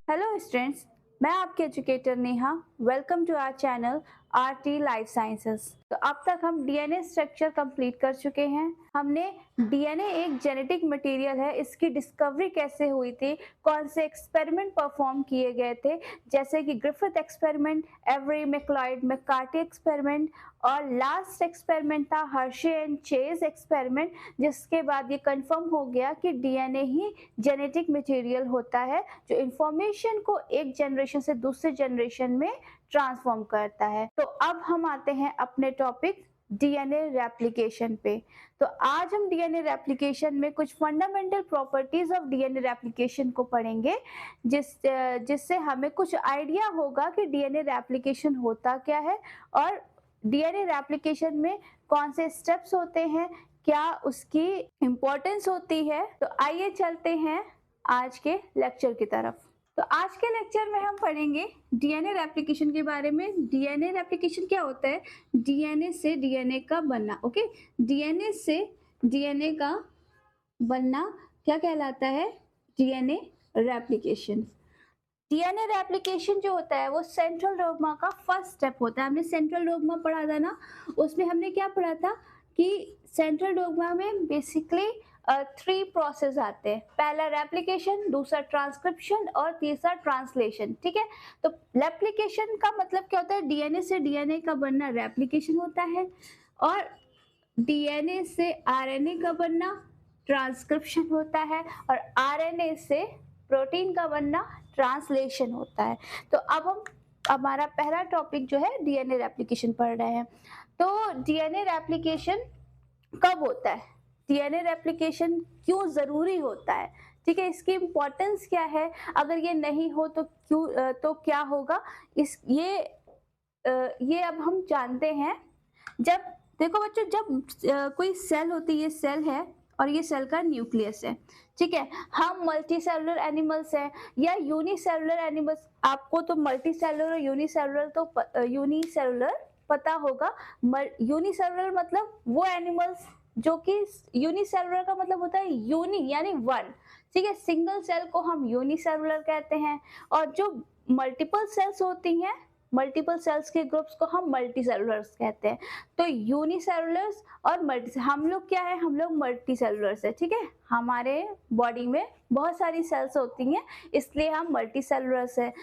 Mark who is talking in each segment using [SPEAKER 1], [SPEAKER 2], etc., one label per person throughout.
[SPEAKER 1] Hello students, मैं आपके educator Neha. Welcome to our channel RT life sciences. तो अब तक हम डीएनए स्ट्रक्चर कंप्लीट कर चुके हैं। हमने डीएनए एक जेनेटिक मटेरियल है, इसकी डिस्कवरी कैसे हुई थी, कौन से एक्सपेरिमेंट परफॉर्म किए गए थे, जैसे कि Griffith experiment, Avery MacLeod McCarty experiment और लास्ट एक्सपेरिमेंट था हर्शे एंड चेज एक्सपेरिमेंट, जिसके बाद ये कंफर्म हो गया कि डीएनए ही जेनेटिक मटेरियल होता है जो इंफॉर्मेशन को एक जनरेशन से दूसरे जनरेशन में ट्रांसफॉर्म करता है। तो अब हम आते हैं अपने टॉपिक डीएनए रेप्लिकेशन पे। तो आज हम डीएनए रेप्लिकेशन में कुछ fundamental properties of DNA replication को पढ़ेंगे, जिससे हमें कुछ आइडिया होगा कि डीएनए रेप्लिकेशन होता क्या है और डीएनए रेप्लिकेशन में कौन से स्टेप्स होते हैं, क्या उसकी इम्पोर्टेंस होती है। तो आइए चलते हैं आज के लेक्चर की तरफ। तो आज के लेक्चर में हम पढ़ेंगे डीएनए रेप्लिकेशन के बारे में। डीएनए रेप्लिकेशन क्या होता है? डीएनए से डीएनए का बनना। ओके, डीएनए से डीएनए का बनना क्या कहलाता है? DNA replication. डीएनए रेप्लिकेशन जो होता है वो सेंट्रल डोग्मा का फर्स्ट स्टेप होता है। हमने सेंट्रल डोग्मा पढ़ा था ना, उसमें हमने क्या पढ़ा था कि सेंट्रल डोग्मा में बेसिकली 3 प्रोसेस आते हैं। पहला रेप्लिकेशन, दूसरा ट्रांसक्रिप्शन और तीसरा ट्रांसलेशन। ठीक है, तो रेप्लिकेशन का मतलब क्या होता है? डीएनए से डीएनए का बनना रेप्लिकेशन होता है और डीएनए से आरएनए का बनना ट्रांसक्रिप्शन होता है और आरएनए से प्रोटीन का बनना ट्रांसलेशन होता है। तो अब हम हमारा पहला टॉपिक जो है डीएनए रेप्लिकेशन पढ़ रहे हैं। तो डीएनए रेप्लिकेशन कब होता है? डीएनए रेप्लिकेशन क्यों जरूरी होता है? ठीक है, इसकी इम्पोर्टेंस क्या है? अगर ये नहीं हो तो क्यों, तो क्या होगा? ये अब हम जानते हैं। जब देखो बच्चों, जब कोई सेल होती है, ये सेल है और ये सेल का न्यूक्लियस है। ठीक है, हम मल्टी सेलुलर एनिमल्स हैं या यूनिसेलुलर एनिमल्स। आपको तो मल्टी सेलुलर और यूनिसेलुलर पता होगा। यूनिसेलुलर मतलब वो एनिमल्स जो कि यूनिसेलुलर का मतलब होता है यूनि यानी वन। ठीक है, सिंगल सेल को हम यूनिसेलुलर कहते हैं और जो मल्टीपल सेल्स होती हैं, मल्टीपल सेल्स के ग्रुप्स को हम मल्टी सेलुलर्स कहते हैं। तो यूनिसेलुलर्स और मल्टी, हम लोग क्या है? हम लोग मल्टी सेलुलर्स है। ठीक है, हमारे बॉडी में बहुत सारी सेल्स होती हैं, इसलिए हम मल्टी सेलुलर्स है।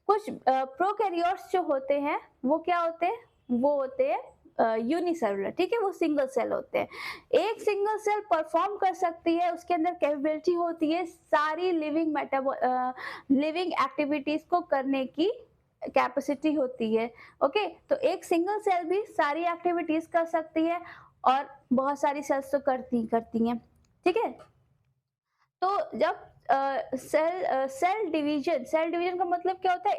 [SPEAKER 1] कुछ प्रोकैरियोट्स जो होते हैं वो क्या होते हैं? वो होते हैं यूनिसेलुलर। ठीक है, वो सिंगल सेल होते हैं। एक सिंगल सेल परफॉर्म कर सकती है, उसके अंदर कैपेबिलिटी होती है सारी लिविंग एक्टिविटीज को करने की कैपेसिटी होती है। ओके, तो एक सिंगल सेल भी सारी एक्टिविटीज कर सकती है और बहुत सारी सेल्स तो करती हैं। ठीक है, तो जब सेल डिवीजन का मतलब क्या होता है?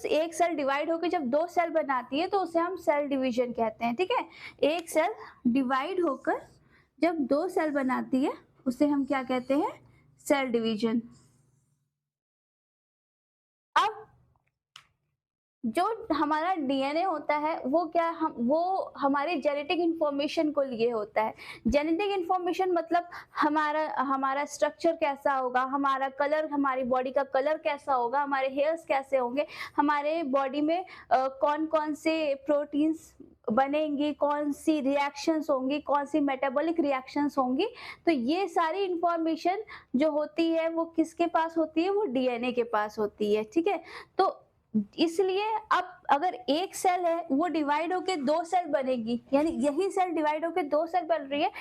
[SPEAKER 1] एक सेल डिवाइड होकर जब 2 सेल बनाती है तो उसे हम सेल डिवीजन कहते हैं। ठीक है, एक सेल डिवाइड होकर जब 2 सेल बनाती है उसे हम क्या कहते हैं? Cell division. अब जो हमारा डीएनए होता है वो हमारे जेनेटिक इंफॉर्मेशन को लिए होता है। जेनेटिक इंफॉर्मेशन मतलब हमारा स्ट्रक्चर कैसा होगा, हमारा कलर, हमारी बॉडी का कलर कैसा होगा, हमारे हेयर्स कैसे होंगे, हमारे बॉडी में कौन कौन से प्रोटीन्स बनेंगी, कौन सी रिएक्शंस होंगी, कौन सी मेटाबॉलिक रिएक्शंस होंगी। तो ये सारी इंफॉर्मेशन जो होती है वो किसके पास होती है? वो डीएनए के पास होती है। ठीक है, तो इसलिए अब अगर एक सेल है वो डिवाइड होके 2 सेल बनेगी, यानी यही सेल डिवाइड होके 2 सेल बन रही है,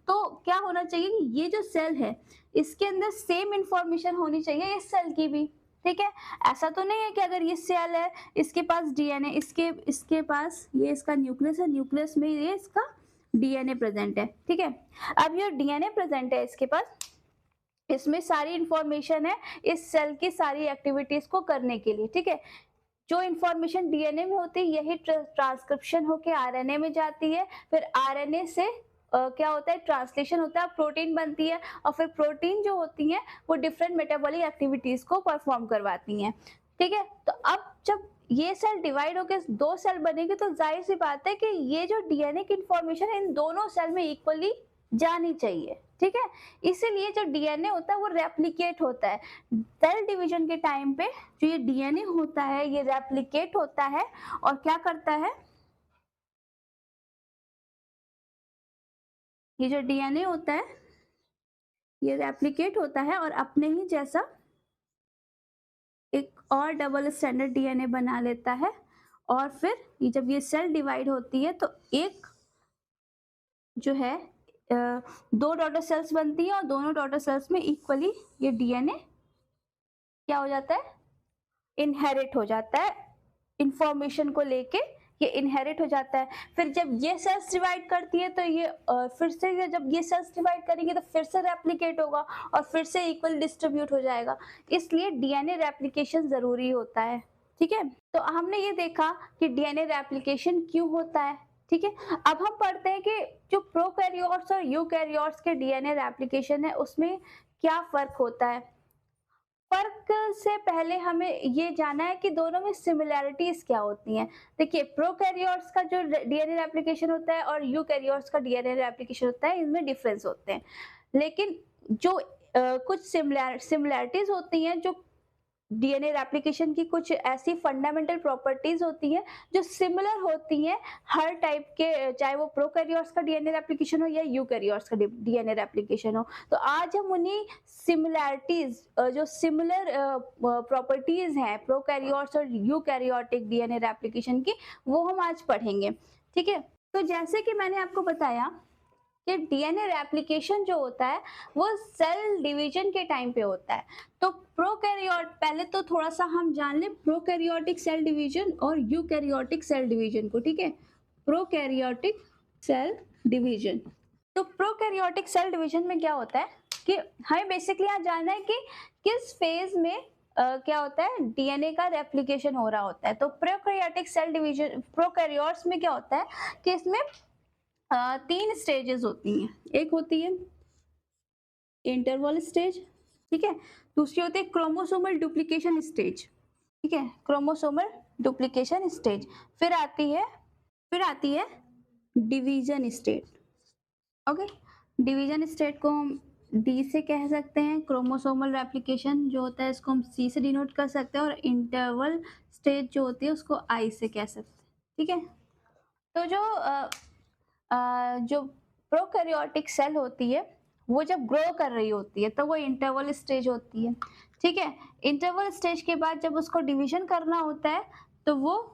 [SPEAKER 1] तो क्या होना चाहिए कि ये जो सेल है इसके अंदर सेम इंफॉर्मेशन होनी चाहिए इस सेल की भी। ठीक है, ऐसा तो नहीं है कि अगर ये सेल है, इसके पास डीएनए, इसके पास ये इसका न्यूक्लियस है, न्यूक्लियस में ये इसका डीएनए प्रेजेंट है। ठीक है, अब ये डीएनए प्रेजेंट है इसके पास, इसमें सारी इंफॉर्मेशन है इस सेल की सारी एक्टिविटीज को करने के लिए। ठीक है, जो इंफॉर्मेशन डीएनए में होती है यही ट्रांसक्रिप्शन होके आरएनए में जाती है, फिर आरएनए से क्या होता है? ट्रांसलेशन होता है, प्रोटीन बनती है और फिर प्रोटीन जो होती है वो डिफरेंट मेटाबॉलिक एक्टिविटीज को परफॉर्म करवाती हैं। ठीक है, तो अब जब ये सेल डिवाइड होकर 2 सेल बनेगी तो जाहिर सी बात है कि ये जो डीएनए की इंफॉर्मेशन है इन दोनों सेल में इक्वली जानी चाहिए, ठीक है। इसीलिए जो डीएनए होता है वो रेप्लिकेट होता है। सेल डिवीजन के टाइम पे जो ये डीएनए होता है ये रेप्लिकेट होता है और क्या करता है, ये जो डीएनए होता है ये रेप्लिकेट होता है और अपने ही जैसा एक और डबल स्टैंडर्ड डीएनए बना लेता है और फिर ये जब ये सेल डिवाइड होती है तो एक जो है दो डॉटर सेल्स बनती है और दोनों डॉटर सेल्स में इक्वली ये डीएनए क्या हो जाता है, इनहेरिट हो जाता है। इंफॉर्मेशन को लेके ये इनहेरिट हो जाता है। फिर जब ये सेल्स डिवाइड करती है तो ये फिर से जब ये सेल्स डिवाइड करेंगे तो फिर से रेप्लिकेट होगा और फिर से इक्वल डिस्ट्रीब्यूट हो जाएगा। इसलिए डीएनए रेप्लिकेशन जरूरी होता है, ठीक है। तो हमने ये देखा कि डीएनए रेप्लिकेशन क्यों होता है, ठीक है। अब हम पढ़ते हैं कि जो प्रोकैरियोट्स और यूकैरियोट्स के डीएनए रेप्लिकेशन है उसमें क्या फर्क होता है। फर्क से पहले हमें ये जानना है कि दोनों में सिमिलैरिटीज क्या होती हैं। देखिए प्रोकैरियोट्स का जो डीएनए रेप्लिकेशन होता है और यूकैरियोट्स का डीएनए रेप्लिकेशन होता है इनमें डिफरेंस होते हैं, लेकिन जो कुछ सिमिलैरिटीज होती हैं, जो डीएनए रेप्लिकेशन की कुछ ऐसी फंडामेंटल प्रॉपर्टीज होती हैं जो सिमिलर होती हैं हर टाइप के, चाहे वो प्रोकैरियोट्स का डीएनए रेप्लिकेशन हो या यूकैरियोट्स का डीएनए रेप्लिकेशन हो। तो आज हम उन्हीं सिमिलैरिटीज, जो सिमिलर प्रॉपर्टीज हैं प्रोकैरियोट्स और यूकैरियोटिक डीएनए रेप्लिकेशन की, वो हम आज पढ़ेंगे, ठीक है। तो जैसे कि मैंने आपको बताया कि डीएनए रेप्लिकेशन जो होता है वो सेल डिवीजन के टाइम पे होता है। तो प्रोकैरियोट, पहले तो थोड़ा सा हम जान लें प्रोकैरियोटिक सेल डिवीजन और यूकैरियोटिक सेल डिवीजन को, ठीक है। प्रोकैरियोटिक सेल डिवीजन, तो प्रोकैरियोटिक सेल डिवीजन में क्या होता है कि हमें बेसिकली यहाँ जानना है कि किस फेज में क्या होता है डीएनए का रेप्लिकेशन हो रहा होता है। तो प्रोकैरियोटिक सेल डिवीजन, प्रोकैरियोट्स में क्या होता है कि इसमें तीन स्टेजेस होती हैं। एक होती है इंटरवल स्टेज, ठीक है। दूसरी होती है क्रोमोसोमल डुप्लीकेशन स्टेज, ठीक है, क्रोमोसोमल डुप्लीकेशन स्टेज। फिर आती है division stage, okay. Division stage को हम डी से कह सकते हैं, क्रोमोसोमल रेप्लिकेशन जो होता है इसको हम सी से डिनोट कर सकते हैं और इंटरवल स्टेज जो होती है उसको आई से कह सकते हैं, ठीक है। तो जो प्रोकैरियोटिक सेल होती है वो जब ग्रो कर रही होती है तो वो इंटरवल स्टेज होती है, ठीक है। इंटरवल स्टेज के बाद जब उसको डिवीजन करना होता है तो वो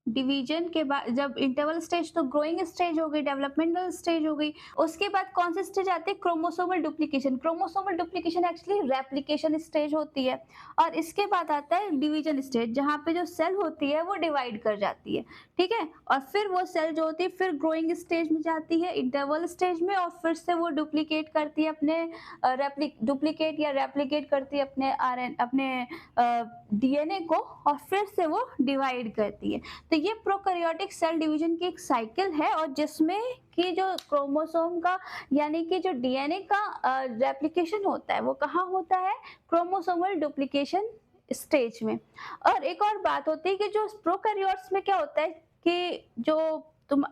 [SPEAKER 1] डिवीजन के बाद, जब इंटरवल स्टेज तो ग्रोइंग स्टेज हो गई, डेवलपमेंटल स्टेज हो गई, उसके बाद कौन सी स्टेज आती है chromosomal duplication. Chromosomal duplication actually replication stage होती है और इसके बाद आता है डिवीजन स्टेज जहाँ पे जो सेल होती है वो डिवाइड कर जाती है, ठीक है। और फिर वो सेल जो होती है फिर ग्रोइंग स्टेज में जाती है, इंटरवल स्टेज में, और फिर से वो डुप्लीकेट करती है अपने डुप्लीकेट या रेप्लिकेट करती है अपने डीएनए को और फिर से वो डिवाइड करती है। तो ये प्रोकैरियोटिक सेल डिवीजन की एक साइकिल है और जिसमें कि जो क्रोमोसोम का यानी कि जो डीएनए का रेप्लिकेशन होता है वो कहाँ होता है, क्रोमोसोमल डुप्लीकेशन स्टेज में। और एक और बात होती है कि जो प्रोकैरियोट्स में क्या होता है कि जो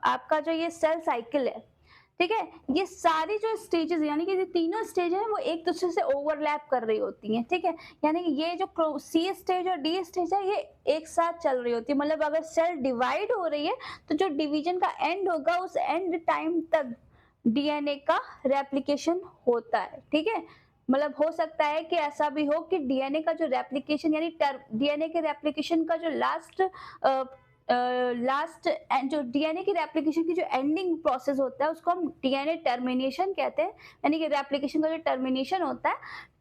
[SPEAKER 1] आपका जो ये सेल साइकिल है, ठीक है, ये सारी जो स्टेजेस यानी कि ये तीनों स्टेज है वो एक दूसरे से ओवरलैप कर रही होती हैं, ठीक है। यानी कि ये जो सी स्टेज और डी स्टेज है ये एक साथ चल रही होती है। मतलब अगर सेल डिवाइड हो रही है तो जो डिवीजन का एंड होगा उस एंड टाइम तक डीएनए का रेप्लिकेशन होता है, ठीक है। मतलब हो सकता है कि ऐसा भी हो कि डीएनए का जो रेप्लिकेशन यानी डीएनए के रेप्लिकेशन का जो लास्ट जो डीएनए की रेप्लिकेशन की जो एंडिंग प्रोसेस होता है उसको हम डीएनए टर्मिनेशन कहते हैं। यानी कि रेप्लिकेशन का जो टर्मिनेशन होता है,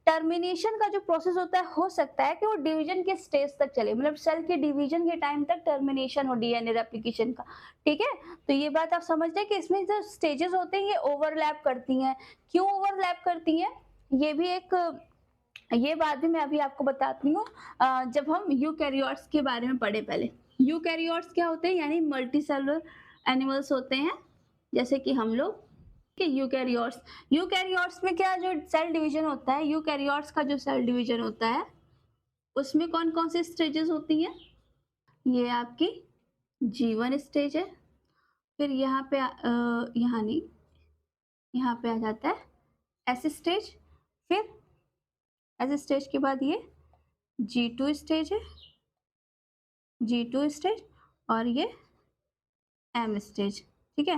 [SPEAKER 1] टर्मिनेशन का जो प्रोसेस होता है हो सकता है कि वो डिवीजन के स्टेज तक चले, मतलब सेल के डिवीजन के टाइम तक टर्मिनेशन हो डीएनए रेप्लिकेशन का, ठीक है। तो ये बात आप समझ लें कि इसमें जो स्टेजेस होते हैं ये ओवरलैप करती हैं। क्यों ओवरलैप करती हैं ये बात भी मैं अभी आपको बताती हूँ। जब हम यूकैरियोट्स के बारे में पढ़े पहले, यूकैरियोट्स क्या होते हैं यानी मल्टी सेलुलर एनिमल्स होते हैं जैसे कि हम लोग के यूकैरियोट्स में क्या जो सेल डिवीजन होता है, यूकैरियोट्स का जो सेल डिवीजन होता है उसमें कौन कौन सी स्टेजेस होती हैं, ये आपकी G1 स्टेज है, फिर यहाँ पे यहाँ नहीं, यहाँ पे आ जाता है एस स्टेज, फिर एस स्टेज के बाद ये G2 स्टेज है, G2 स्टेज, और ये M स्टेज। ठीक है,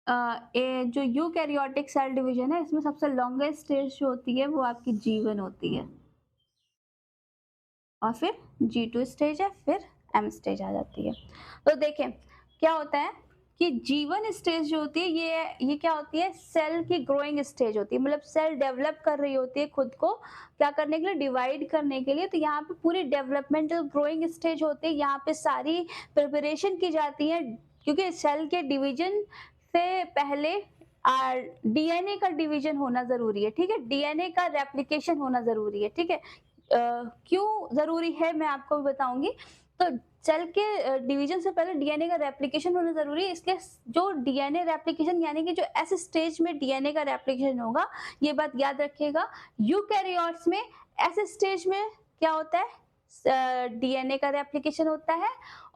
[SPEAKER 1] ये जो यूकैरियोटिक सेल डिवीजन है इसमें सबसे लॉन्गेस्ट स्टेज जो होती है वो आपकी G1 होती है, और फिर G2 स्टेज है, फिर M स्टेज आ जाती है। तो देखें क्या होता है कि G1 स्टेज जो होती है ये क्या होती है, सेल की ग्रोइंग स्टेज होती है, मतलब सेल डेवलप कर रही होती है खुद को क्या करने के लिए, डिवाइड करने के लिए। तो यहाँ पे पूरी डेवलपमेंटल ग्रोइंग स्टेज होती है, यहाँ पे सारी प्रिपरेशन की जाती है, क्योंकि सेल के डिवीजन से पहले डीएनए का डिवीजन होना जरूरी है। ठीक है, डीएनए का रेप्लिकेशन होना जरूरी है। ठीक है, क्यों जरूरी है मैं आपको भी बताऊंगी। तो सेल के डिवीजन से पहले डीएनए का रेप्लिकेशन होना जरूरी है, इसलिए जो डीएनए रेप्लिकेशन यानी कि जो एस स्टेज में डीएनए का रेप्लिकेशन होगा, ये बात याद रखिएगा। यूकैरियोट्स में एस स्टेज में क्या होता है, डीएनए का रेप्लिकेशन होता है,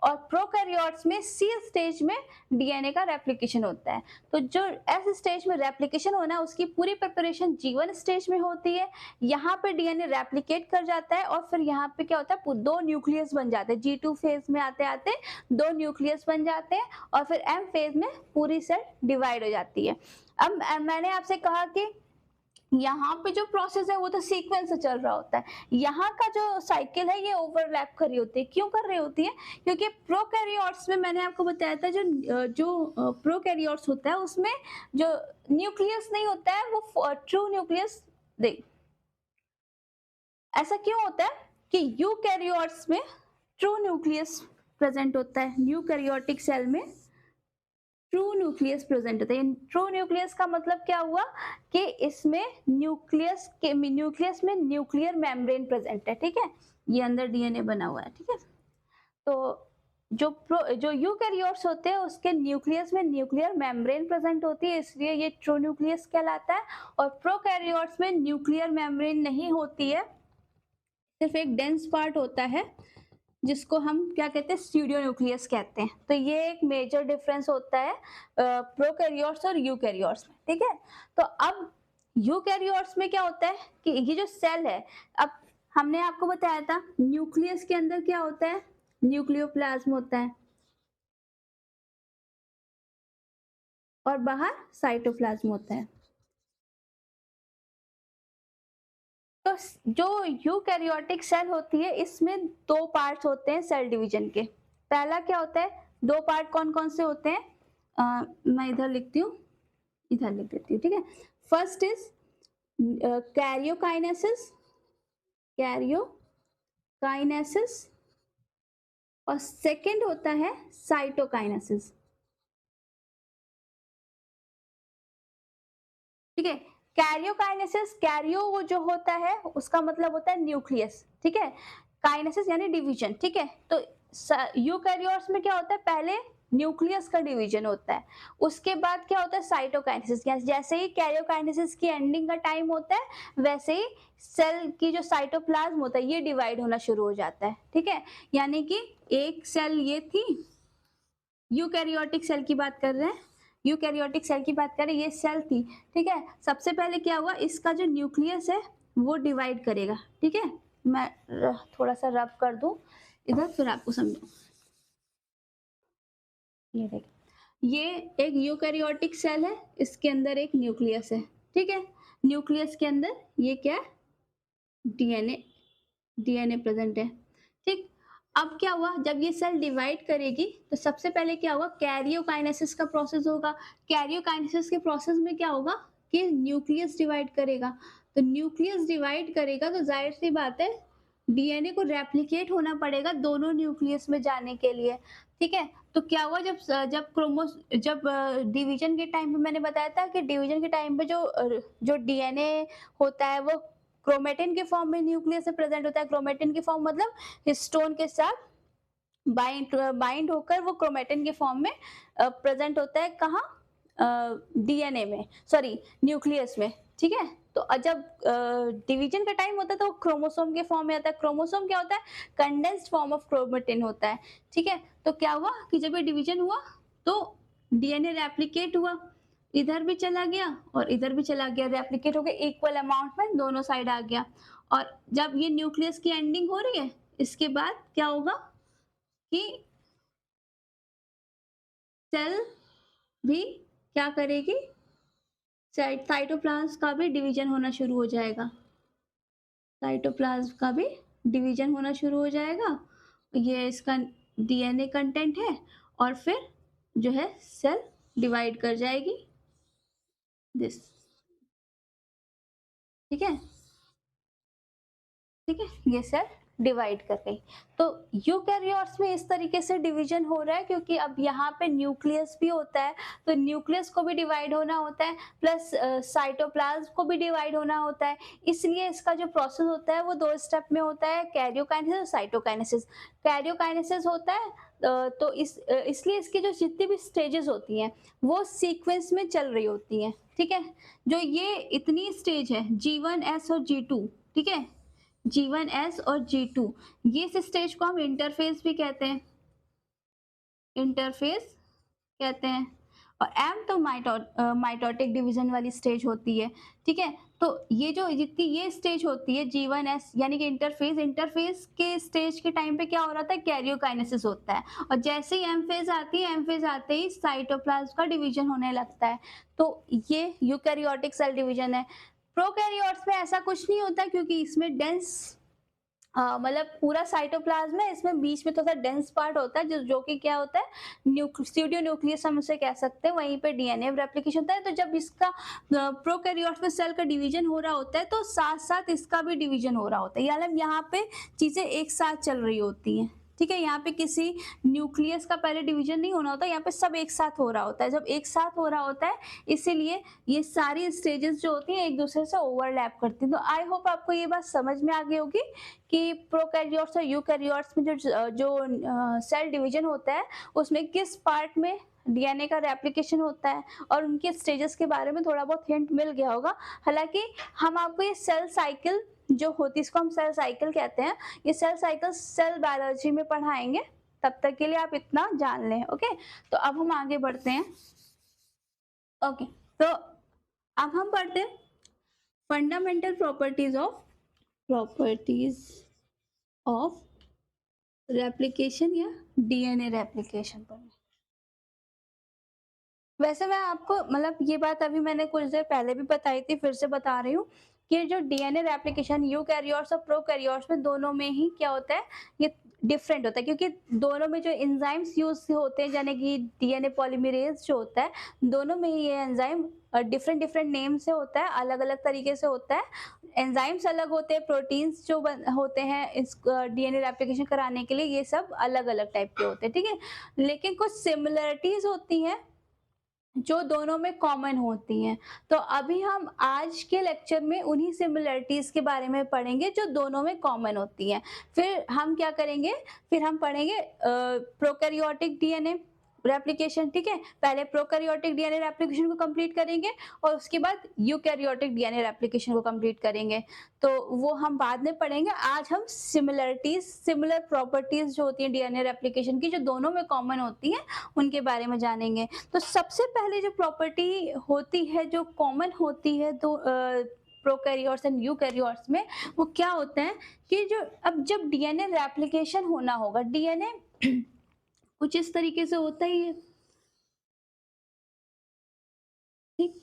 [SPEAKER 1] और प्रोकैरियोट्स में सी स्टेज में डीएनए का रेप्लिकेशन होता है। तो जो एस स्टेज में रेप्लिकेशन होना है उसकी पूरी प्रिपरेशन G1 स्टेज में होती है। यहाँ पे डीएनए रेप्लिकेट कर जाता है, और फिर यहाँ पे क्या होता है, दो न्यूक्लियस बन जाते हैं। G2 फेज में आते आते दो न्यूक्लियस बन जाते हैं, और फिर M फेज में पूरी सेल डिवाइड हो जाती है। अब मैंने आपसे कहा कि यहाँ पे जो प्रोसेस है वो तो सीक्वेंस से चल रहा होता है, यहाँ का जो साइकिल है ये ओवरलैप कर रही होती है। क्यों कर रही होती है, क्योंकि प्रोकैरियोट्स में मैंने आपको बताया था जो प्रोकैरियोट्स होता है उसमें जो न्यूक्लियस नहीं होता है वो ट्रू न्यूक्लियस दे। ऐसा क्यों होता है कि यूकैरियोट्स में ट्रू न्यूक्लियस प्रेजेंट होता है, यूकैरियोटिक सेल में ट्रू न्यूक्लियस प्रेजेंट होता है। ट्रू न्यूक्लियस का मतलब क्या हुआ कि इसमें न्यूक्लियस में न्यूक्लियर मेम्ब्रेन प्रेजेंट है। ठीक है, ये अंदर डीएनए बना हुआ है। ठीक है, तो जो यूकैरियोट्स होते हैं उसके न्यूक्लियस में न्यूक्लियर मेम्ब्रेन प्रेजेंट होती है, इसलिए ये ट्रू न्यूक्लियस कहलाता है। और प्रोकैरियोट्स में न्यूक्लियर मेम्ब्रेन नहीं होती है, सिर्फ एक डेंस पार्ट होता है जिसको हम क्या कहते हैं, स्यूडो न्यूक्लियस कहते हैं। तो ये एक मेजर डिफरेंस होता है प्रोकैरियोट्स और यूकैरियोट्स में। ठीक है, तो अब यूकैरियोट्स में क्या होता है कि ये जो सेल है, अब हमने आपको बताया था न्यूक्लियस के अंदर क्या होता है, न्यूक्लियोप्लाज्म होता है, और बाहर साइटोप्लाज्म होता है। तो जो यूकैरियोटिक सेल होती है इसमें दो पार्ट्स होते हैं सेल डिवीजन के। पहला क्या होता है, दो पार्ट कौन कौन से होते हैं, मैं इधर लिखती हूँ, इधर लिख देती हूँ। ठीक है, फर्स्ट इज कैरियोकाइनेसिस, कैरियोकाइनेसिस, और सेकंड होता है साइटोकाइनेसिस। ठीक है, कैरियोकाइनेसिस, कैरियो वो जो होता है उसका मतलब होता है न्यूक्लियस। ठीक है, काइनेसिस यानी डिवीजन। ठीक है, तो यूकैरियोट्स में क्या होता है, पहले न्यूक्लियस का डिवीजन होता है, उसके बाद क्या होता है साइटोकाइनेसिस। जैसे ही कैरियोकाइनेसिस की एंडिंग का टाइम होता है वैसे ही सेल की जो साइटोप्लाज्म होता है ये डिवाइड होना शुरू हो जाता है। ठीक है, यानी कि एक सेल ये थी, यूकैरियोटिक सेल की बात कर रहे हैं, यूकैरियोटिक सेल की बात करें, ये सेल थी। ठीक है, सबसे पहले क्या हुआ, इसका जो न्यूक्लियस है वो डिवाइड करेगा। ठीक है, मैं थोड़ा सा रब कर दूं इधर फिर आपको समझाऊं। ये देखिए, ये एक यूकैरियोटिक सेल है, इसके अंदर एक न्यूक्लियस है। ठीक है, न्यूक्लियस के अंदर ये क्या है, डीएनए प्रेजेंट है। ठीक, अब क्या हुआ, जब ये सेल डिवाइड करेगी तो सबसे पहले क्या होगा, कैरियोकाइनेसिस का प्रोसेस होगा। कैरियोकाइनेसिस के प्रोसेस में क्या होगा कि न्यूक्लियस डिवाइड करेगा। तो न्यूक्लियस डिवाइड करेगा तो जाहिर सी बात है डीएनए को रेप्लिकेट होना पड़ेगा दोनों न्यूक्लियस में जाने के लिए। ठीक है, तो क्या हुआ, जब डिवीजन के टाइम पे मैंने बताया था कि डिवीजन के टाइम पे जो डीएनए होता है वो क्रोमेटिन के फॉर्म में न्यूक्लियस से प्रेजेंट होता है। क्रोमेटिन के फॉर्म मतलब हिस्टोन के साथ बाइंड होकर वो क्रोमेटिन के फॉर्म में प्रेजेंट होता है। कहाँ, डीएनए में, सॉरी न्यूक्लियस में। ठीक है, तो जब डिवीजन का टाइम होता है तो क्रोमोसोम के फॉर्म में आता है। क्रोमोसोम क्या होता है, कंडेंस्ड फॉर्म ऑफ क्रोमेटिन होता है। ठीक है, तो क्या हुआ कि जब ये डिवीजन हुआ तो डीएनए रेप्लिकेट हुआ, इधर भी चला गया और इधर भी चला गया, रेप्लिकेट हो गया, इक्वल अमाउंट में दोनों साइड आ गया। और जब ये न्यूक्लियस की एंडिंग हो रही है, इसके बाद क्या होगा कि सेल भी क्या करेगी, साइटोप्लाज्म का भी डिवीजन होना शुरू हो जाएगा, साइटोप्लाज्म का भी डिवीजन होना शुरू हो जाएगा। ये इसका डीएनए कंटेंट है और फिर जो है सेल डिवाइड कर जाएगी दिस, ठीक है, ठीक है, ये सेल डिवाइड कर गई। तो यूकैरियोट्स में इस तरीके से डिवीजन हो रहा है क्योंकि अब यहाँ पे न्यूक्लियस भी होता है, तो न्यूक्लियस को भी डिवाइड होना होता है, प्लस साइटोप्लाज्म को भी डिवाइड होना होता है। इसलिए इसका जो प्रोसेस होता है वो 2 स्टेप में होता है, कैरियोकाइनेसिस और साइटोकाइनेसिस। कैरियोकाइनेसिस होता है तो इसलिए इसकी जो जितनी भी स्टेजेस होती हैं वो सीक्वेंस में चल रही होती हैं, ठीक है। जो ये इतनी स्टेज है G1S और G2, ठीक है, G1S और G2, ये इस स्टेज को हम इंटरफेस भी कहते हैं, इंटरफेस कहते हैं। और M तो माइटोटिक डिवीजन वाली स्टेज होती है, ठीक है। तो ये जो जितनी ये स्टेज होती है G1S यानी कि इंटरफेस के स्टेज के टाइम पे क्या हो रहा था, कैरियोकाइनेसिस होता है। और जैसे ही एम फेज आती है, एम फेज आते ही साइटोप्लाज्म का डिवीजन होने लगता है। तो ये यूकैरियोटिक सेल डिवीजन है। प्रोकैरियोट्स में ऐसा कुछ नहीं होता क्योंकि इसमें डेंस मतलब पूरा साइटोप्लाज्म है, इसमें बीच में थोड़ा डेंस पार्ट होता है जो कि क्या होता है, स्यूडो न्यूक्लियस हम उसे कह सकते हैं, वहीं पे डीएनए रेप्लिकेशन होता है। तो जब इसका प्रोकैरियोट्स में सेल का डिवीजन हो रहा होता है तो साथ साथ इसका भी डिवीजन हो रहा होता है, यानी यहाँ पे चीजें एक साथ चल रही होती हैं, ठीक है। यहाँ पे किसी न्यूक्लियस का पहले डिवीजन नहीं होना होता, यहाँ पे सब एक साथ हो रहा होता है। जब एक साथ हो रहा होता है इसीलिए ये सारी स्टेजेस जो होती हैं एक दूसरे से ओवरलैप करती हैं। तो आई होप आपको ये बात समझ में आ गई होगी कि प्रोकैरियोट्स और यूकैरियोट्स में जो सेल डिवीजन होता है उसमें किस पार्ट में डीएनए का रेप्लिकेशन होता है और उनके स्टेजेस के बारे में थोड़ा बहुत हिंट मिल गया होगा। हालांकि हम आपको ये सेल साइकिल जो होती है, इसको हम सेल साइकिल कहते हैं, ये सेल साइकिल सेल बायोलॉजी में पढ़ाएंगे, तब तक के लिए आप इतना जान लें, ओके। तो अब हम आगे बढ़ते हैं, ओके। तो अब हम पढ़ते हैं फंडामेंटल प्रॉपर्टीज ऑफ रेप्लिकेशन या डीएनए रेप्लिकेशन पर। वैसे मैं आपको मतलब ये बात अभी मैंने कुछ देर पहले भी बताई थी, फिर से बता रही हूँ कि जो डीएनए रेप्लिकेशन यूकैरियोट्स और प्रोकैरियोट्स में दोनों में ही क्या होता है, ये डिफरेंट होता है क्योंकि दोनों में जो एंजाइम्स यूज होते हैं यानी कि डीएनए पॉलीमरेज जो होता है, दोनों में ही ये एंजाइम डिफरेंट नेम से होता है, अलग अलग तरीके से होता है। एंजाइम्स अलग होते हैं, प्रोटीन्स जो होते हैं इस डीएनए रेप्लिकेशन कराने के लिए ये सब अलग अलग टाइप के होते हैं, ठीक है। लेकिन कुछ सिमिलरिटीज होती हैं जो दोनों में कॉमन होती हैं। तो अभी हम आज के लेक्चर में उन्हीं सिमिलरिटीज के बारे में पढ़ेंगे जो दोनों में कॉमन होती हैं। फिर हम क्या करेंगे, फिर हम पढ़ेंगे प्रोकैरियोटिक डीएनए रेप्लिकेशन, ठीक है। पहले प्रोकैरियोटिक डीएनए रेप्लिकेशन को कंप्लीट करेंगे और उसके बाद यूकैरियोटिक डीएनए रेप्लिकेशन को कंप्लीट करेंगे, तो वो हम बाद में पढ़ेंगे। आज हम सिमिलर प्रॉपर्टीज जो होती हैं डीएनए रेप्लिकेशन की, जो दोनों में कॉमन होती हैं, उनके बारे में जानेंगे। तो सबसे पहले जो प्रॉपर्टी होती है जो कॉमन होती है तो प्रोकैरियोट्स एंड यूकैरियोट्स में, वो क्या होता है कि अब जब डीएनए रेप्लिकेशन होना होगा, डीएनए कुछ इस तरीके से होता ही है, ठीक।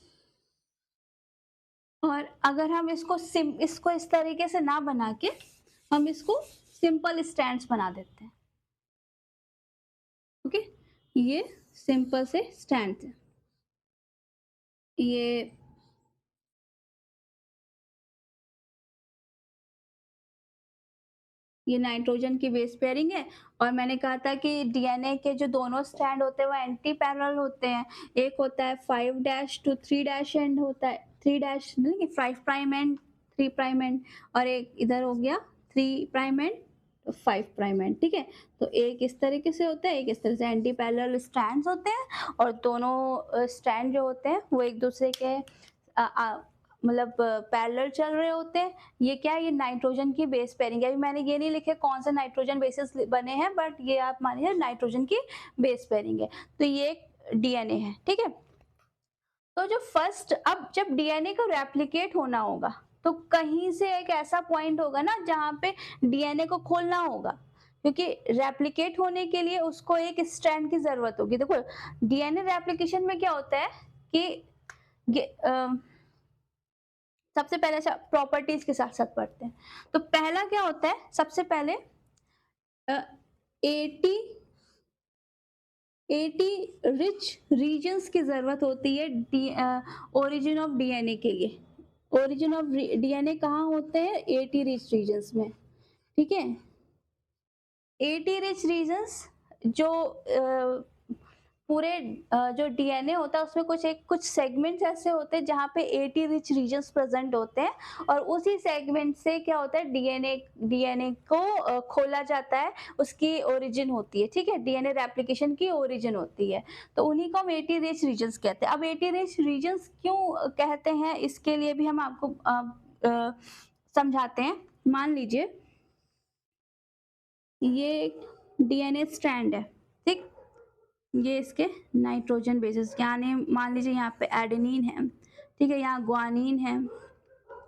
[SPEAKER 1] और अगर हम इसको इस तरीके से ना बना के हम इसको सिंपल स्टैंड्स बना देते हैं, ओके। ये सिंपल से स्टैंड है, ये नाइट्रोजन की बेस पेयरिंग है। और मैंने कहा था कि डीएनए के जो दोनों स्टैंड होते हैं वो एंटी पैरेलल होते हैं। एक होता है 5' to 3' एंड होता है 3' नहीं 5' एंड 3' एंड, और एक इधर हो गया 3' एंड 5' एंड, ठीक है। तो एक इस तरीके से होता है, एक इस तरह से एंटी पैरेलल स्टैंड्स होते हैं। और दोनों स्टैंड जो होते हैं वो एक दूसरे के मतलब पैरेलल चल रहे होते हैं। ये क्या है, ये नाइट्रोजन की बेस पेयरिंग है। अभी मैंने ये नहीं लिखे कौन सा नाइट्रोजन बेसिस बने हैं, बट ये आप मानिए नाइट्रोजन की बेस पेयरिंग है। तो ये डीएनए है, ठीक है। तो जो फर्स्ट, अब जब डीएनए को रेप्लिकेट होना होगा तो कहीं से एक ऐसा पॉइंट होगा ना जहाँ पे डीएनए को खोलना होगा, क्योंकि रेप्लिकेट होने के लिए उसको एक स्ट्रैंड की जरूरत होगी। देखो डीएनए रेप्लिकेशन में क्या होता है कि सबसे पहले प्रॉपर्टीज के साथ साथ पढ़ते हैं। तो पहला क्या होता है, सबसे पहले 80 रिच रीजन्स की जरूरत होती है ओरिजिन ऑफ डीएनए के लिए। ओरिजिन ऑफ डीएनए कहाँ होते हैं, 80 रिच रीजन्स में, ठीक है। 80 रिच रीजन्स जो पूरे जो डीएनए होता है उसमें कुछ सेगमेंट्स ऐसे होते हैं जहाँ पे 80 रिच रीजन्स प्रेजेंट होते हैं और उसी सेगमेंट से क्या होता है डीएनए को खोला जाता है, उसकी ओरिजिन होती है, ठीक है। डीएनए रेप्लिकेशन की ओरिजिन होती है, तो उन्हीं को हम 80 रिच रीजन्स कहते हैं। अब 80 रिच रीजन्स क्यों कहते हैं, इसके लिए भी हम आपको समझाते हैं। मान लीजिए ये एक डीएनए स्ट्रैंड है, ठीक, ये इसके नाइट्रोजन बेसिस, यानी मान लीजिए यहाँ पे एडेनिन है, ठीक है, यहाँ ग्वानिन है,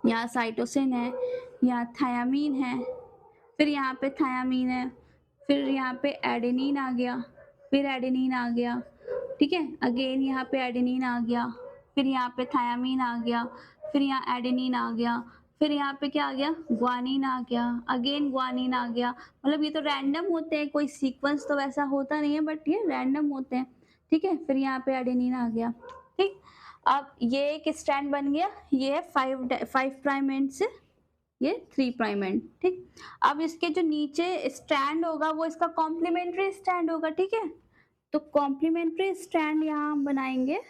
[SPEAKER 1] यहाँ साइटोसिन है, यहाँ थायामीन है, फिर यहाँ पे थायामीन है, फिर यहाँ पे एडेनिन आ गया, फिर एडेनिन आ गया, ठीक है, अगेन यहाँ पे एडेनिन आ गया, फिर यहाँ पे थायामीन आ गया, फिर यहाँ एडेनिन आ गया, फिर यहाँ पे क्या आ गया, ग्वानिन आ गया, अगेन ग्वानिन आ गया। मतलब ये तो रैंडम होते हैं, कोई सीक्वेंस तो वैसा होता नहीं है, बट ये रैंडम होते हैं, ठीक है। फिर यहाँ पे एडेनिन आ गया, ठीक। अब ये एक स्ट्रैंड बन गया, ये है 5 प्राइम एंड से ये 3 प्राइम एंड, ठीक। अब इसके जो नीचे स्ट्रैंड होगा वो इसका कॉम्प्लीमेंट्री स्ट्रैंड होगा, ठीक है। तो कॉम्प्लीमेंट्री स्ट्रैंड यहाँ हम बनाएंगे।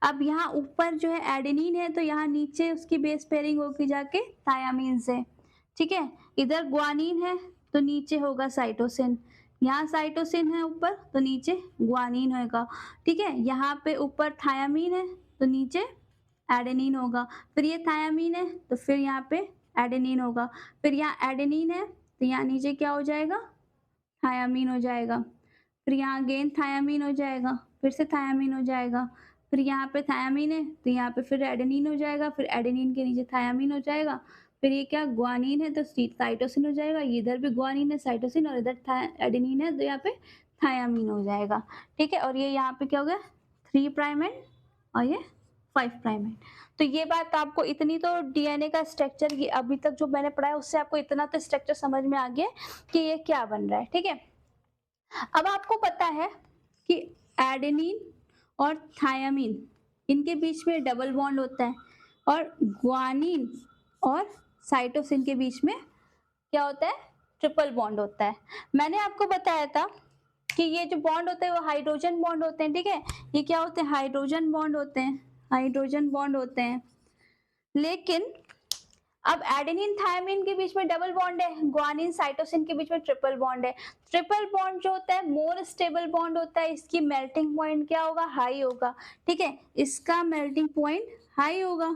[SPEAKER 1] अब यहाँ ऊपर जो है एडेनिन है तो यहाँ नीचे उसकी बेस पेयरिंग होगी जाके थायामीन से, ठीक है। इधर ग्वानिन है तो नीचे होगा साइटोसिन, यहाँ साइटोसिन है ऊपर तो नीचे ग्वानिन होगा, ठीक है। यहाँ पे ऊपर थायामीन है तो नीचे एडेनिन होगा, फिर ये थायामीन है तो फिर यहाँ पे एडेनिन होगा, फिर यहाँ एडेनिन है तो यहाँ नीचे क्या हो जाएगा, थायामीन हो जाएगा, फिर यहाँ अगेन थायामीन हो जाएगा, फिर से थायामीन हो जाएगा, फिर यहाँ पे थायामीन है तो यहाँ पे फिर एडेनिन हो जाएगा, फिर एडेनिन के नीचे थायामीन हो जाएगा, फिर ये क्या ग्वानिन है तो साइटोसिन हो जाएगा, इधर भी ग्वानिन है साइटोसिन और इधर एडेनिन है तो यहाँ पे थायामीन हो जाएगा, ठीक है। और ये यहाँ पे क्या हो गया 3 प्राइम एंड और ये 5 प्राइम एंड। तो ये बात आपको इतनी तो डीएनए का स्ट्रक्चर अभी तक जो मैंने पढ़ा है उससे आपको इतना तो स्ट्रक्चर समझ में आ गया कि ये क्या बन रहा है, ठीक है। अब आपको पता है कि एडेनिन और थायामीन इनके बीच में डबल बॉन्ड होता है और ग्वानिन और साइटोसिन के बीच में क्या होता है, ट्रिपल बॉन्ड होता है। मैंने आपको बताया था कि ये जो बॉन्ड होते हैं वो हाइड्रोजन बॉन्ड होते हैं, ठीक है। ये क्या होते हैं, हाइड्रोजन बॉन्ड होते हैं, हाइड्रोजन बॉन्ड होते हैं। लेकिन अब एडेनिन थायामीन के बीच में डबल बॉन्ड है, ग्वानिन साइटोसिन के बीच में ट्रिपल बॉन्ड है। ट्रिपल बॉन्ड जो होता है मोर स्टेबल बॉन्ड होता है, इसकी मेल्टिंग पॉइंट क्या होगा, हाई होगा, ठीक है। इसका मेल्टिंग पॉइंट हाई होगा,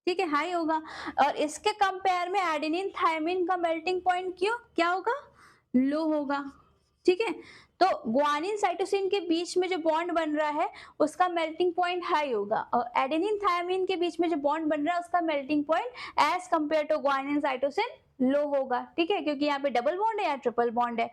[SPEAKER 1] ठीक है, हाई होगा। और इसके कंपेयर में एडेनिन थायामीन का मेल्टिंग पॉइंट क्या होगा, लो होगा, ठीक है। तो ग्वानिन साइटोसिन के बीच में जो बॉन्ड बन रहा है उसका मेल्टिंग पॉइंट हाई होगा और एडेनिन थायामीन के बीच में जो बॉन्ड बन रहा है उसका melting point as compare to guanine cytosine low होगा, ठीक है, क्योंकि यहाँ पे डबल बॉन्ड है या ट्रिपल बॉन्ड है।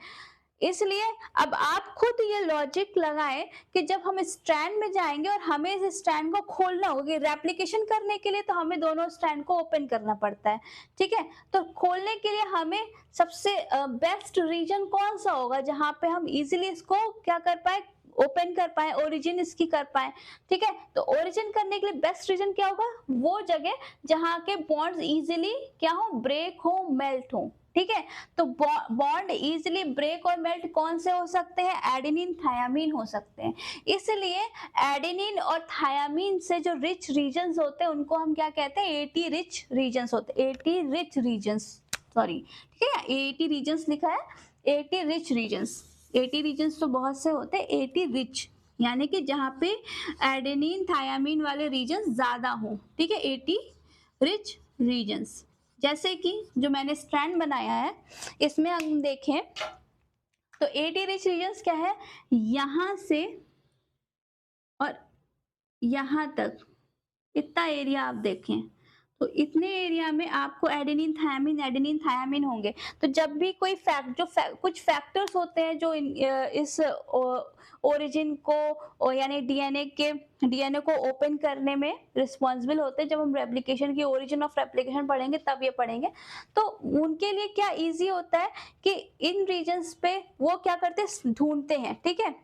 [SPEAKER 1] इसलिए अब आप खुद ये लॉजिक लगाएं कि जब हम स्ट्रैंड में जाएंगे और हमें इस स्ट्रैंड को खोलना होगा, रेप्लिकेशन करने के लिए तो हमें दोनों स्ट्रैंड को ओपन करना पड़ता है, ठीक है। तो खोलने के लिए हमें सबसे बेस्ट रीजन कौन सा होगा जहां पे हम इजीली इसको क्या कर पाए, ओपन कर पाए, ओरिजिन इसकी कर पाए, ठीक है। तो ओरिजिन करने के लिए बेस्ट रीजन क्या होगा, वो जगह जहां के बॉन्ड्स इजीली क्या हो, ब्रेक हो, मेल्ट हो, ठीक है। तो बॉन्ड इजीली ब्रेक और मेल्ट कौन से हो सकते हैं, एडेनिन थायामीन हो सकते हैं। इसलिए एडेनिन और थायामीन से जो रिच रीजन्स होते हैं उनको हम क्या कहते हैं, 80 रिच रीजन्स होते हैं, 80 रिच रीजन्स, सॉरी, ठीक है, 80 रीजन्स लिखा है, 80 रिच रीजन्स। 80 रीजन्स तो बहुत से होते हैं, 80 रिच यानी कि जहाँ पे एडेनिन थायामीन वाले रीजन्स ज्यादा हो, ठीक है, 80 रिच रीजन्स। जैसे कि जो मैंने स्ट्रैंड बनाया है इसमें हम देखें तो एटी रिच रीजन्स क्या है, यहाँ से और यहाँ तक इतना एरिया आप देखें, तो इतने एरिया में आपको एडेनिन थायामीन होंगे। तो जब भी कोई कुछ फैक्टर्स होते हैं जो इस ओरिजिन को यानी डीएनए को ओपन करने में रिस्पॉन्सिबल होते हैं। जब हम रेप्लिकेशन की ओरिजिन ऑफ रेप्लिकेशन पढ़ेंगे तब ये पढ़ेंगे। तो उनके लिए क्या ईजी होता है कि इन रीजन्स पे वो क्या करते हैं, ढूंढते हैं, ठीक है।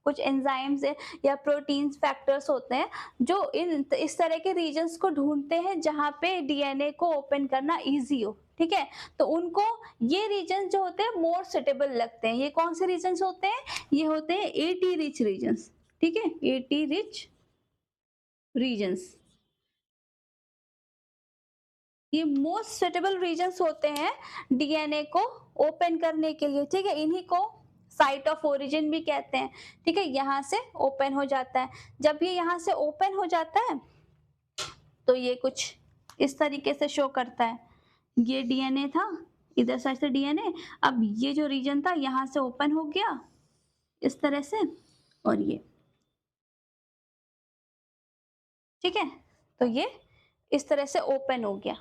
[SPEAKER 1] कुछ एंजाइम्स या प्रोटीन्स फैक्टर्स होते हैं जो इस तरह के रीजन्स को ढूंढते हैं जहां पे डीएनए को ओपन करना इजी हो, ठीक है। तो उनको ये रीजन्स जो होते हैं मोर सुटेबल लगते हैं। ये कौन से रीजन्स होते हैं, ये होते हैं एटी रिच रीजन्स, ठीक है, एटी रिच रीजन्स। ये मोस्ट सुटेबल रीजन्स होते हैं डीएनए को ओपन करने के लिए, ठीक है। इन्हीं को साइट ऑफ ओरिजिन भी कहते हैं, ठीक है। यहाँ से ओपन हो जाता है। जब ये यहाँ से ओपन हो जाता है तो ये कुछ इस तरीके से शो करता है। ये डीएनए था, इधर साइड से डीएनए, अब ये जो रीजन था यहाँ से ओपन हो गया इस तरह से, और ये, ठीक है। तो ये इस तरह से ओपन हो गया।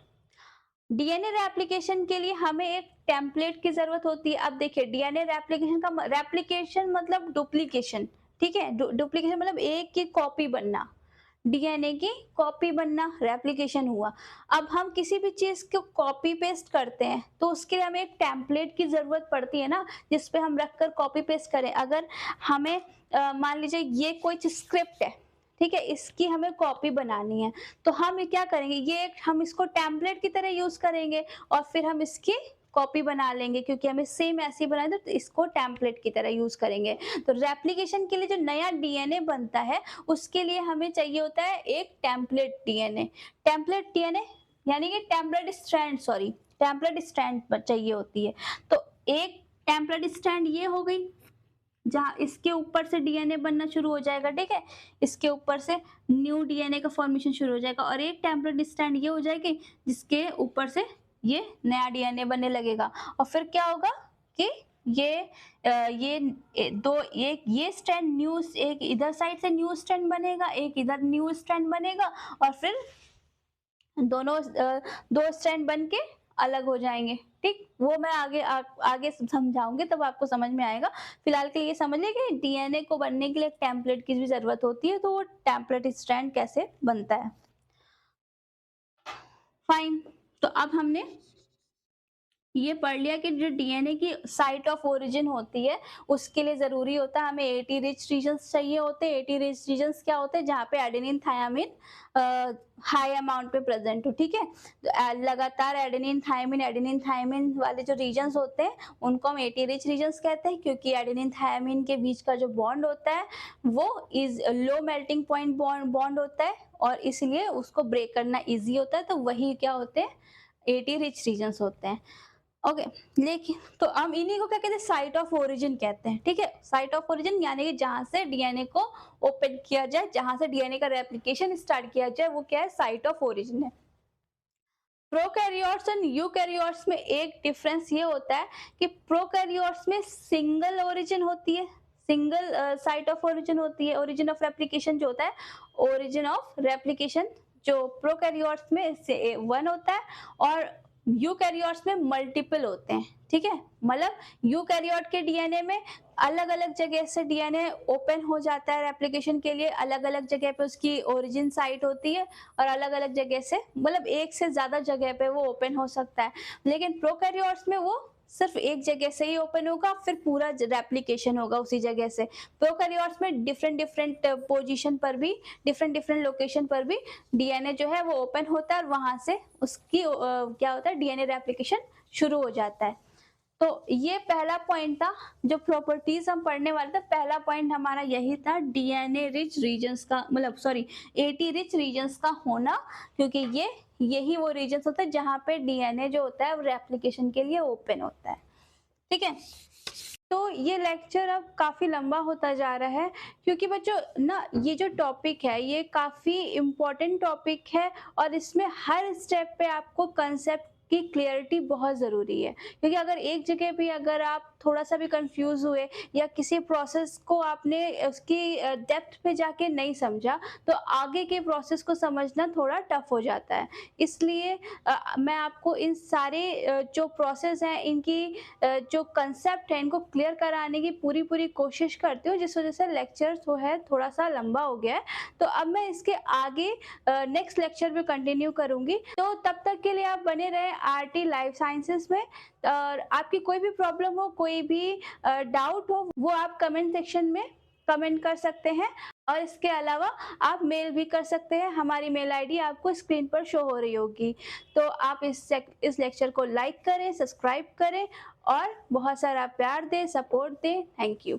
[SPEAKER 1] डीएनए रेप्लिकेशन के लिए हमें एक टेम्पलेट की जरूरत होती है। अब देखिए डीएनए रेप्लिकेशन मतलब डुप्लीकेशन, ठीक है। डुप्लीकेशन मतलब एक की कॉपी बनना, डीएनए की कॉपी बनना रेप्लिकेशन हुआ। अब हम किसी भी चीज को कॉपी पेस्ट करते हैं तो उसके लिए हमें एक टेम्पलेट की जरूरत पड़ती है ना, जिसपे हम रखकर कॉपी पेस्ट करें। अगर हमें मान लीजिए ये कोई स्क्रिप्ट है, ठीक है, इसकी हमें कॉपी बनानी है, तो हम ये क्या करेंगे, ये हम इसको टेम्पलेट की तरह यूज करेंगे और फिर हम इसकी कॉपी बना लेंगे, क्योंकि हमें सेम ऐसे ही बनाना है तो इसको टेम्पलेट की तरह यूज करेंगे। तो रेप्लिकेशन के लिए जो नया डीएनए बनता है उसके लिए हमें चाहिए होता है एक टेम्पलेट डीएनए। टेम्पलेट डीएनए यानी कि टेम्पलेट स्ट्रैंड चाहिए होती है। तो एक टेम्पलेट स्ट्रैंड ये हो गई जहां इसके ऊपर से डीएनए बनना शुरू हो जाएगा, ठीक है। इसके ऊपर से न्यू डीएनए का फॉर्मेशन शुरू हो जाएगा, और एक टेम्पलेट स्ट्रैंड ये हो जाएगी जिसके ऊपर से ये नया डीएनए बनने लगेगा। और फिर क्या होगा कि ये स्ट्रैंड न्यू, एक इधर साइड से न्यू स्ट्रैंड बनेगा, एक इधर न्यू स्ट्रैंड बनेगा, और फिर दोनों दो स्ट्रैंड बन के अलग हो जाएंगे, ठीक। वो मैं आगे समझाऊंगी तब आपको समझ में आएगा। फिलहाल के लिए ये समझ लिया कि डीएनए को बनने के लिए एक टेम्पलेट की भी जरूरत होती है, तो वो टेम्पलेट स्ट्रैंड कैसे बनता है। फाइन, तो अब हमने ये पढ़ लिया कि जो डीएनए की साइट ऑफ ओरिजिन होती है उसके लिए जरूरी होता है हमें एटी रिच रीजन्स चाहिए होते हैं। एटी रिच रीजन्स क्या होते हैं, जहाँ पे एडेनिन थायामीन हाई अमाउंट पे प्रेजेंट हो, ठीक है। लगातार एडेनिन थायामीन वाले जो रीजन्स होते हैं उनको हम एटी रिच रीजन्स कहते हैं, क्योंकि एडेनिन थायामीन के बीच का जो बॉन्ड होता है वो is low melting point bond होता है, और इसलिए उसको ब्रेक करना ईजी होता है। तो वही क्या होते हैं, एटी रिच रीजन्स होते हैं। ओके, लेकिन तो हम इन्हीं को क्या कहते हैं, साइट ऑफ ओरिजिन कहते हैं, ठीक है। साइट ऑफ ओरिजिन यानी कि जहां से डीएनए को ओपन किया जाए, जहां से डीएनए का रेप्लिकेशन स्टार्ट किया जाए, वो क्या है, साइट ऑफ ओरिजिन है। प्रोकैरियोट्स एंड यूकैरियोट्स में एक डिफरेंस ये होता है कि प्रोकैरियोट्स में सिंगल ओरिजिन होती है, सिंगल साइट ऑफ ओरिजिन होती है। ओरिजिन ऑफ रेप्लिकेशन जो होता है, ओरिजिन ऑफ रेप्लिकेशन जो प्रोकैरियोट्स में से वन होता है, और यूकैरियोट्स में मल्टीपल होते हैं, ठीक है। मतलब यूकैरियोट के डीएनए में अलग अलग जगह से डीएनए ओपन हो जाता है रेप्लिकेशन के लिए, अलग अलग जगह पे उसकी ओरिजिन साइट होती है, और अलग अलग जगह से, मतलब एक से ज्यादा जगह पे वो ओपन हो सकता है। लेकिन प्रोकैरियोट्स में वो सिर्फ एक जगह से ही ओपन होगा, फिर पूरा रेप्लिकेशन होगा उसी जगह से। प्रोकैरियोट्स में डिफरेंट पोजीशन पर भी, डिफरेंट लोकेशन पर भी डीएनए जो है वो ओपन होता है, और वहां से उसकी क्या होता है, डीएनए रेप्लिकेशन शुरू हो जाता है। तो ये पहला पॉइंट था, जो प्रॉपर्टीज हम पढ़ने वाले थे, पहला पॉइंट हमारा यही था, डीएनए रिच रीजन्स का, मतलब सॉरी, एटी रिच रीजन्स का होना, क्योंकि यही वो रीजन्स होते हैं जहां पे डीएनए जो होता है वो रेप्लिकेशन के लिए ओपन होता है, ठीक है। तो ये लेक्चर अब काफी लंबा होता जा रहा है, क्योंकि बच्चों ना ये जो टॉपिक है ये काफी इम्पोर्टेंट टॉपिक है, और इसमें हर स्टेप पे आपको कंसेप्ट की क्लियरिटी बहुत ज़रूरी है। क्योंकि अगर एक जगह भी अगर आप थोड़ा सा भी कंफ्यूज हुए या किसी प्रोसेस को आपने उसकी डेप्थ पे जाके नहीं समझा, तो आगे के प्रोसेस को समझना थोड़ा टफ हो जाता है। इसलिए मैं आपको इन सारे जो प्रोसेस हैं इनकी जो कंसेप्ट है इनको क्लियर कराने की पूरी कोशिश करती हूँ, जिस वजह से लेक्चर जो है थोड़ा-सा लंबा हो गया है। तो अब मैं इसके आगे नेक्स्ट लेक्चर में कंटिन्यू करूँगी। तो तब तक के लिए आप बने रहें आरटी लाइफ साइंसेज़ में। और आपकी कोई भी प्रॉब्लम हो, कोई भी डाउट हो, वो आप कमेंट सेक्शन में कमेंट कर सकते हैं। और इसके अलावा आप मेल भी कर सकते हैं। हमारी मेल आईडी आपको स्क्रीन पर शो हो रही होगी। तो आप इस लेक्चर को लाइक करें, सब्सक्राइब करें और बहुत सारा प्यार दें, सपोर्ट दें। Thank you.